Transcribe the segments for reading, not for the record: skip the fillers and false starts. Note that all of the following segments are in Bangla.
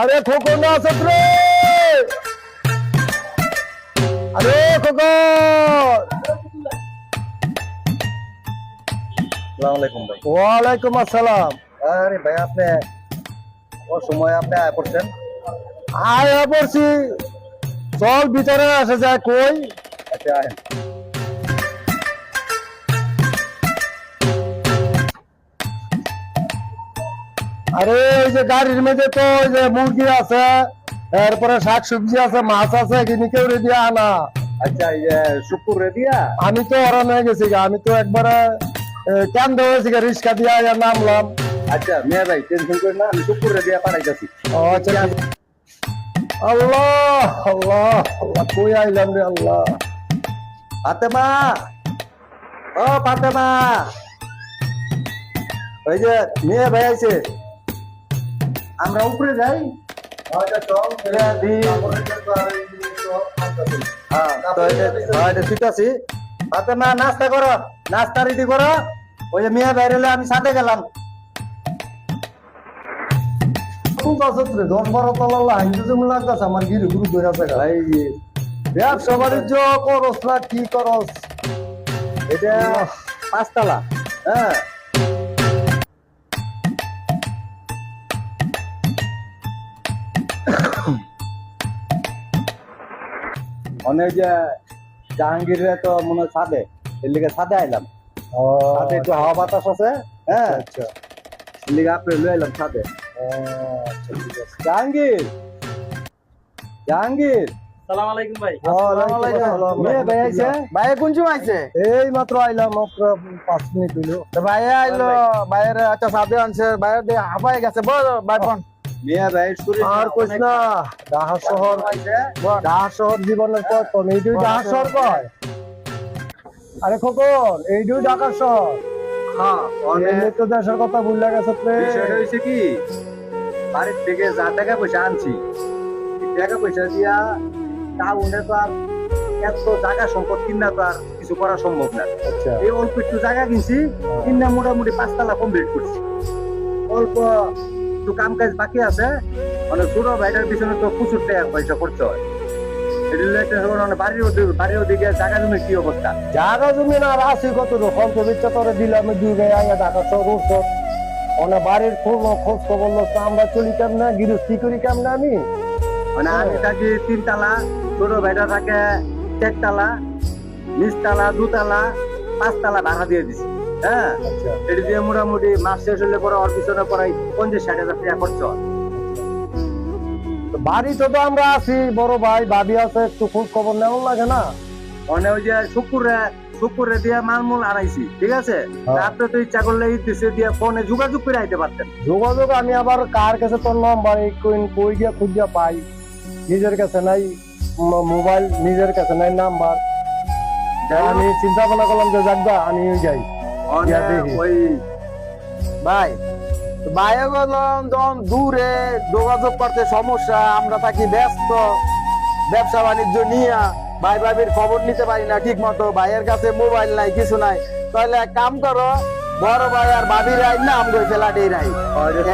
আরে খোকন আছে রে। আরে খোকন, আসসালামু আলাইকুম ভাই। ওয়ালাইকুম আসসালাম। আরে ভাই আপনি ও সময় আপনি আয় করছেন? আয় পড়ছি, চল ভিতরে আসে যায় কই। আচ্ছা আহেন। আরে ওই যে গাড়ির মধ্যে তো ওই যে মুরগি আছে, এরপরে শাকসবজি আছে, মাছ আছে, কিনে কেউ রেডি আনা। আচ্ছা শুকুর রেডিয়া। আমি তো অরান হয়ে গেছি গা, আমি তো একবারে কেন্দ্র হয়েছি গা, রিক্সা দিয়ে আয়া নামলাম। আচ্ছা মিয়া ভাই টেনশন করেন না, আমি শুকুর রেডিয়া পাঠাইতেছি। ও আচ্ছা ঠিক আছে। আল্লাহ আল্লাহ আল্লাহ, কই আইলাম রে আল্লাহ। ফাতেমা, ও ফাতেমা, ওই যে মিয়া ভাই আছে, আমরা উপরে যাই। হ্যাঁ তো এটা ঠিক আছে। ফাতেমা নাস্তা করো, নাস্তা রেডি করো। ওই যে মিয়া ভাই রেলে আমি সাথে গেলাম। আমার গিরি গুরু ধরে আছে গা। ভাই ব্যবসা বাণিজ্য করস না কি করস? এটা পাঁচতলা। হ্যাঁ অনেক যে জাহাঙ্গীরের তো মনে হয় ছাদে, এর লিগে ছাদে আইলাম। ছাদে একটু হাওয়া বাতাস আছে। হ্যাঁ আচ্ছা এর লিগে আপনি লয়ে এলাম ছাদে। আচ্ছা ঠিক আছে। জাহাঙ্গীর, জাহাঙ্গীর, সালাম আলাইকুম ভাই। মেয়ে ভাই আইছে? ভাই কোন সময় আইছে? এই মাত্র আইলাম, মাত্র 5 মিনিট হইলো। ভাই আইলো, ভাইয়ের আচ্ছা সাথে আনছে, ভাইয়ের দিয়ে হাঁপাই গেছে। বল ভাই ফোন। মেয়ে ভাই শরীর আর কইস না, ঢাকা শহর, ঢাকা শহর জীবনের প্রথম, এইটাই ঢাকা শহর কয়। আরে খোকন, এইটাই ঢাকা শহর। হ্যাঁ অনেক এমনি তো দেশের কথা ভুলে গেছে রে। বিষয়টা হয়েছে কি, বাড়ির থেকে যা টাকা পয়সা আনছি, এই টাকা পয়সা দিয়া টাউনে তো আর এত জায়গা সম্পদ কিনা তো আর কিছু করা সম্ভব না। আচ্ছা এই অল্প একটু জায়গা কিনছি, কিনা মোটামুটি 5 তলা কমপ্লিট করছি। অল্প একটু কাম কাজ বাকি আছে, মানে ছোট ভাইটার পিছনে তো প্রচুর টাকা পয়সা খরচ হয়। বাড়ির ওদিকে জায়গা জমি কি অবস্থা? জায়গা জমি না আর আছি কত রকম, পবিত্র করে দিলাম 2 গায়ে আগে ঢাকা শহর উঠছো। অনেক বাড়ির খোঁজ খবর লস, আমরা চলি কেমনে, গৃহস্থী করি কেমনে আমি। মানে আমি থাকি 3 তলা, ছোট ভাইটা থাকে 4 তলা, নিচতলা 2 তলা, 5 তলা ভাড়া দিয়ে দিছি। হ্যাঁ আচ্ছা এটা দিয়ে মোটামুটি মাস শেষ হলে পরে ওর পিছনে পড়াই 50-60 হাজার টাকা খরচ হয়। তো বাড়িতে তো আমরা আছি, বড় ভাই ভাবি আছে, একটু খোঁজ খবর নেওয়া লাগে না। মানে ওই যে শুকুরে দিয়ে মালমূল আনাইছি, ঠিক আছে? হ্যাঁ। আপনি তো ইচ্ছা করলে এই দেশে দিয়ে ফোনে যোগাযোগ করে আইতে পারতেন। যোগাযোগ আমি আবার কার কাছে তোর নম্বর কই গিয়া খুঁজিয়া পাই, নিজের কাছে নাই মোবাইল, নিজের কাছে নাই নাম্বার। আমি চিন্তা ভাবনা করলাম যে যাকবা আমি যাই। অনেক দেখি। ওই ভাই ভাইয়া বললাম যখন দূরে যোগাযোগ করতে সমস্যা, আমরা থাকি ব্যস্ত ব্যবসা বাণিজ্য নিয়ে, ভাই ভাবির খবর নিতে পারি না ঠিক মতো, ভাইয়ের কাছে মোবাইল নাই কিছু নাই। তাহলে এক কাম করো, বড় ভাই আর ভাবির আই না আমগো ফ্ল্যাটের আই,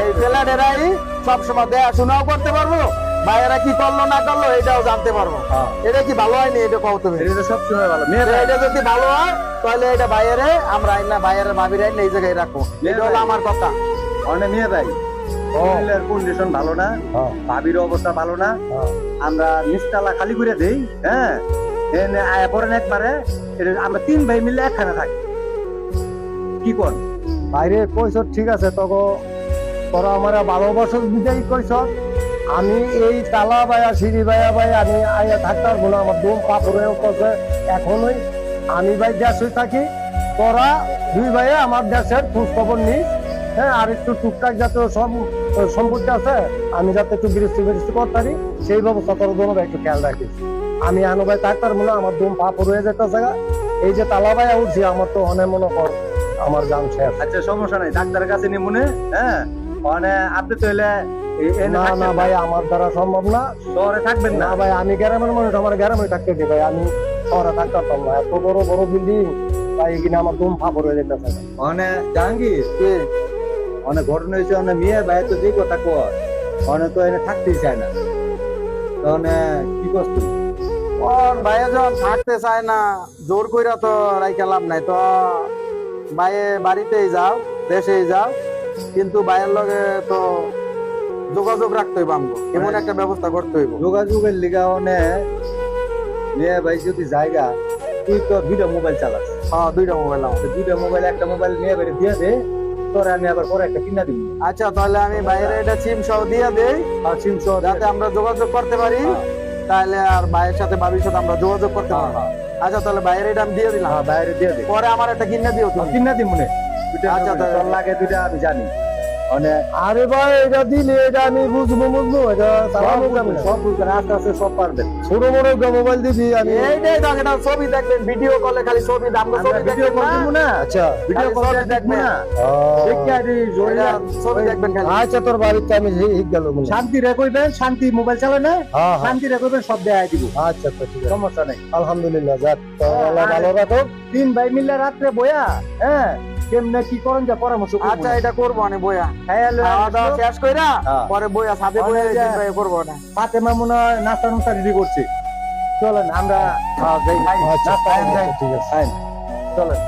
এই ফ্ল্যাটের আই সবসময় দেখাশোনাও করতে পারবো, ভাইয়েরা কি করলো না করলো এটাও জানতে পারবো। হ্যাঁ। এটা কি ভালো হয়নি? এটা কত এটা তো সবসময় ভালো। মেয়ে ভাই, এটা যদি ভালো হয় তাহলে এটা ভাইয়েরে আমরা আইন না, ভাইয়ের ভাবির আইন এই জায়গায় রাখবো। এটা হলো আমার কথা। অনেক মেয়ে ভাই শরীরের কন্ডিশন ভালো না, হ্যাঁ, ভাবির অবস্থা ভালো না, হ্যাঁ। আমরা নিচতলা খালি করে দেই। হ্যাঁ এনে আয়া পড়েন একবারে, এটা আমরা 3 ভাই মিলে একখানে থাকি। কি কর বাইরে কইস ঠিক আছে, তখন তোরা আমার ভালোবাসা বিদায় কইস। আমি এই তালা বায়া সিঁড়ি বায়া ভাই আমি আইয়া থাকতে পারবো না, আমার দম পাপড়ে করছে এখনই। আমি ভাই দেশে থাকি, তোরা 2 ভাইয়ে আমার দেশের খোঁজ খবর নিস। হ্যাঁ, আর একটু টুকটাক যাতে সম্পত্তি আছে, আমি যাতে একটু গৃহস্থী করতে পারি সেই ব্যবস্থা তোর দোনো ভাই একটু খেয়াল রাখিস। আমি আনো ভাই থাকতে পারবো না, আমার দম পাপড় হয়ে যেতে জায়গা। এই যে তালা বায়া উঠছি, আমার তো অনেক মনে কর আমার গান শেষ। আচ্ছা সমস্যা নাই, ডাক্তারের কাছে নিয়ে মনে। হ্যাঁ মানে আপনি তো এলে না না ভাই, আমার দ্বারা সম্ভব না। শহরে থাকবেন না না ভাই, আমি গ্রামের মানুষ, আমার গ্রামে থাকতে দিই ভাই, আমি শহরে থাকতে পারতাম না। এত বড় বড় বিল্ডিং ভাই, এখানে আমার দম ফাঁপড় হয়ে যেতেছে। মানে জাহাঙ্গীর অনেক ঘটনা হয়েছে, অনেক মেয়ে ভাই তো যে কথা কর অনেক তো এনে থাকতেই চায় না, তখন কি করছ তুই? কোন ভাইয়া যখন থাকতে চায় না, জোর কইরা তো রাইখা লাভ নাই। তো ভাইয়ে বাড়িতেই যাও, দেশেই যাও, কিন্তু ভাইয়ের লগে তো যোগাযোগ রাখতে হইব আমগো, এমন একটা ব্যবস্থা করতে হইব। যোগাযোগের লিগা অনেক মেয়ে ভাই যদি জায়গা, তুই তো দুইটা মোবাইল চালাস, হ্যাঁ, দুইটা মোবাইল আমার। তো দুইটা মোবাইল, একটা মোবাইল নিয়ে বেড়ে দিয়ে দে, তোরা আমি আবার পরে একটা কিনা দিব। আচ্ছা, তাহলে আমি বাইরে এটা সিম সহ দিয়ে দেই, আর সিম সহ যাতে আমরা যোগাযোগ করতে পারি। তাহলে আর ভাইয়ের সাথে ভাবির সাথে আমরা যোগাযোগ করতে হ্যাঁ, পারবো। আচ্ছা, তাহলে বাইরে এটা আমি দিয়ে দিলাম, বাইরে দিয়ে দে, পরে আমার একটা কিনে দিও তুমি। কিনা দিব মনে। আচ্ছা, আচ্ছা, তাহলে- তোর লাগে দুইটা আমি জানি। মানে আরে ভাই এটা দিলে এটা আমি বুঝবো এটা চালাবো কেমন? সব বুঝবেন, আস্তে আস্তে সব পারবেন। ছোট বড় মোবাইল দিবি আমি। এইটাই তো, এটা ছবি দেখবেন, ভিডিও কলে খালি ছবি, আমরা আমরা ছবি ভিডিও দেখবেন কল দিব না, না, আচ্ছা ভিডিও খালি কল ছবি দেখবো দেখবেন। না, দেখে আর এই জোরে এটা ছবি দেখবেন খালি। আচ্ছা তোর বাড়িতে আমি গেল শান্তি রেখবেন, শান্তি মোবাইল চালায় না, হ্যাঁ হ্যাঁ শান্তি রেখবেন, সব দেখাই দিব, আচ্ছা তো ঠিক আছে, সমস্যা নেই। আলহামদুলিল্লাহ, যাক তো আল্লাহ ভালো রাখো। তিন ভাই মিলে রাত্রে বয়া, হ্যাঁ, কেমনে কি করেন যা পরামর্শ করবো আচ্ছা, না। এটা করবো আমি বইয়া, খাইয়া লইয়া খাওয়া দাওয়া আসো। শেষ কইরা হ্যাঁ। পরে বইয়া সাথে বইয়া অনেক যা- করবো না। ফাতেমা মনে হয় নাস্তা নাস্তা রেডি করছে, চলেন আমরা যাই, খাই, আচ্ছা নাস্তা খাই, ঠিক আছে। খাই, চলেন।